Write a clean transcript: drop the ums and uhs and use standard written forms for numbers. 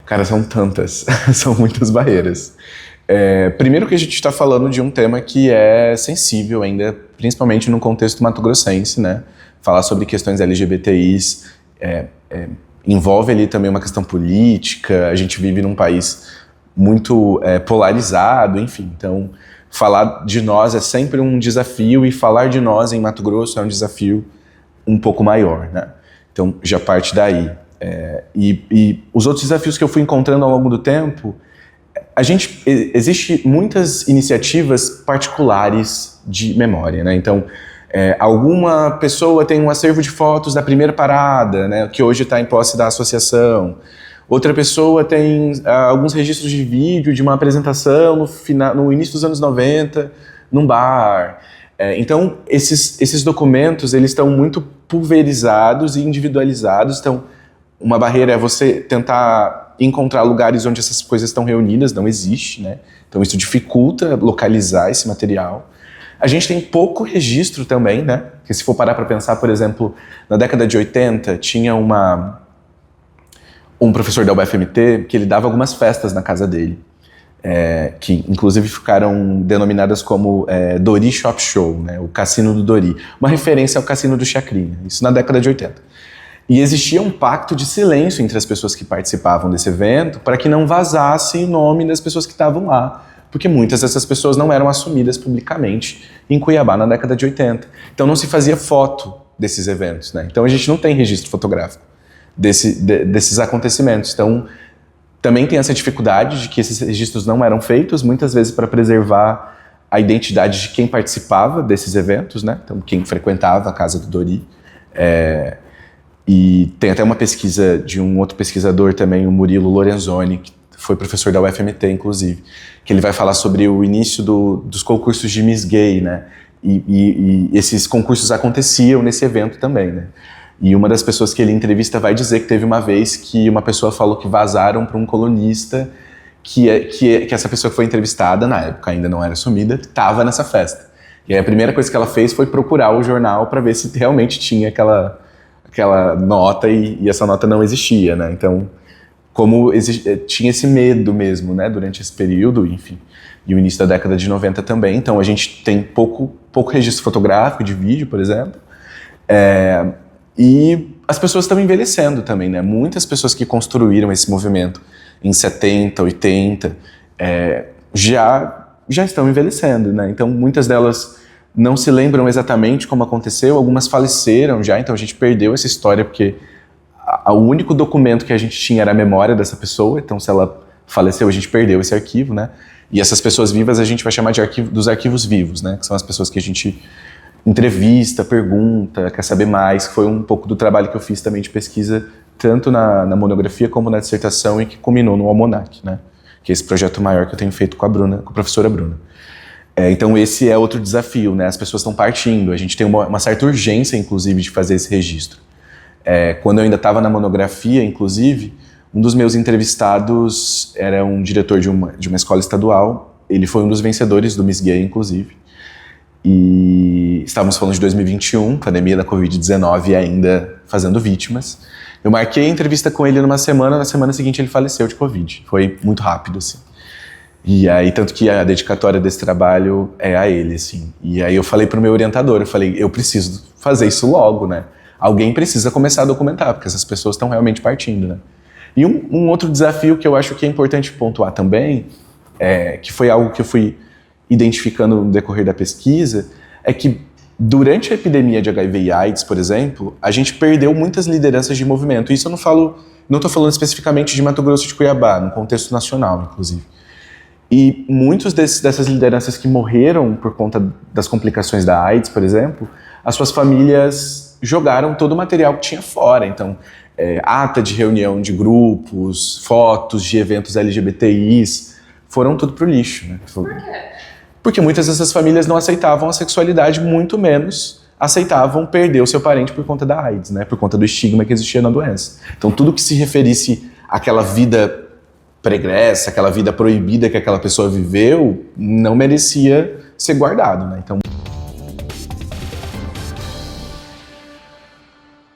Cara, são tantas, são muitas barreiras. Primeiro que a gente está falando de um tema que é sensível ainda, principalmente no contexto mato-grossense, né? Falar sobre questões LGBTIs envolve ali também uma questão política, a gente vive num país muito polarizado, enfim. Então, falar de nós é sempre um desafio e falar de nós em Mato Grosso é um desafio um pouco maior, né? Então, já parte daí. E os outros desafios que eu fui encontrando ao longo do tempo, existe muitas iniciativas particulares de memória, né? Então, alguma pessoa tem um acervo de fotos da primeira parada, né, que hoje está em posse da associação. Outra pessoa tem alguns registros de vídeo de uma apresentação no início dos anos 90, num bar. Então, esses documentos, eles estão muito pulverizados e individualizados. Então, uma barreira é você tentar encontrar lugares onde essas coisas estão reunidas, não existe, né? Então, isso dificulta localizar esse material. A gente tem pouco registro também, né? Porque se for parar para pensar, por exemplo, na década de 80, tinha um professor da UFMT que ele dava algumas festas na casa dele, que inclusive ficaram denominadas como Dori Shop Show, né? O Cassino do Dori. Uma referência ao Cassino do Chacrinha, isso na década de 80. E existia um pacto de silêncio entre as pessoas que participavam desse evento para que não vazasse o nome das pessoas que estavam lá, porque muitas dessas pessoas não eram assumidas publicamente em Cuiabá na década de 80. Então não se fazia foto desses eventos, né? Então a gente não tem registro fotográfico desses acontecimentos. Então também tem essa dificuldade de que esses registros não eram feitos, muitas vezes para preservar a identidade de quem participava desses eventos, né? Então quem frequentava a casa do Dori. E tem até uma pesquisa de um outro pesquisador também, o Murilo Lorenzoni, que foi professor da UFMT, inclusive, que ele vai falar sobre o início dos concursos de Miss Gay, né? E esses concursos aconteciam nesse evento também, né? E uma das pessoas que ele entrevista vai dizer que teve uma vez que uma pessoa falou que vazaram para um colunista que essa pessoa que foi entrevistada, na época ainda não era assumida, estava nessa festa. E aí a primeira coisa que ela fez foi procurar o jornal para ver se realmente tinha aquela nota e essa nota não existia, né? Então, tinha esse medo mesmo, né, durante esse período, enfim, e o início da década de 90 também. Então, a gente tem pouco registro fotográfico de vídeo, por exemplo, e as pessoas estão envelhecendo também, né? Muitas pessoas que construíram esse movimento em 70, 80, já estão envelhecendo, né? Então, muitas delas não se lembram exatamente como aconteceu, algumas faleceram já, então a gente perdeu essa história porque o único documento que a gente tinha era a memória dessa pessoa, então se ela faleceu a gente perdeu esse arquivo, né? E essas pessoas vivas a gente vai chamar dos arquivos vivos, né? Que são as pessoas que a gente entrevista, pergunta, quer saber mais, que foi um pouco do trabalho que eu fiz também de pesquisa, tanto na monografia como na dissertação e que culminou no Almanac, né? Que é esse projeto maior que eu tenho feito com a professora Bruna. Então esse é outro desafio, né? As pessoas estão partindo, a gente tem uma certa urgência, inclusive, de fazer esse registro. Quando eu ainda estava na monografia, inclusive, um dos meus entrevistados era um diretor de uma escola estadual, ele foi um dos vencedores do Miss Gay, inclusive, e estávamos falando de 2021, pandemia da Covid-19 ainda fazendo vítimas. Eu marquei a entrevista com ele numa semana, na semana seguinte ele faleceu de Covid, foi muito rápido, assim. E aí, tanto que a dedicatória desse trabalho é a ele, assim. E aí eu falei pro meu orientador, eu preciso fazer isso logo, né? Alguém precisa começar a documentar, porque essas pessoas estão realmente partindo, né? E um outro desafio que eu acho que é importante pontuar também, que foi algo que eu fui identificando no decorrer da pesquisa, é que durante a epidemia de HIV e AIDS, por exemplo, a gente perdeu muitas lideranças de movimento. Isso eu não estou falando especificamente de Mato Grosso de Cuiabá, no contexto nacional, inclusive. E muitos dessas lideranças que morreram por conta das complicações da AIDS, por exemplo, as suas famílias jogaram todo o material que tinha fora. Então, ata de reunião de grupos, fotos de eventos LGBTIs, foram tudo pro lixo, né? Por quê? Porque muitas dessas famílias não aceitavam a sexualidade, muito menos aceitavam perder o seu parente por conta da AIDS, né? Por conta do estigma que existia na doença. Então, tudo que se referisse àquela vida pregressa, aquela vida proibida que aquela pessoa viveu, não merecia ser guardado, né? Então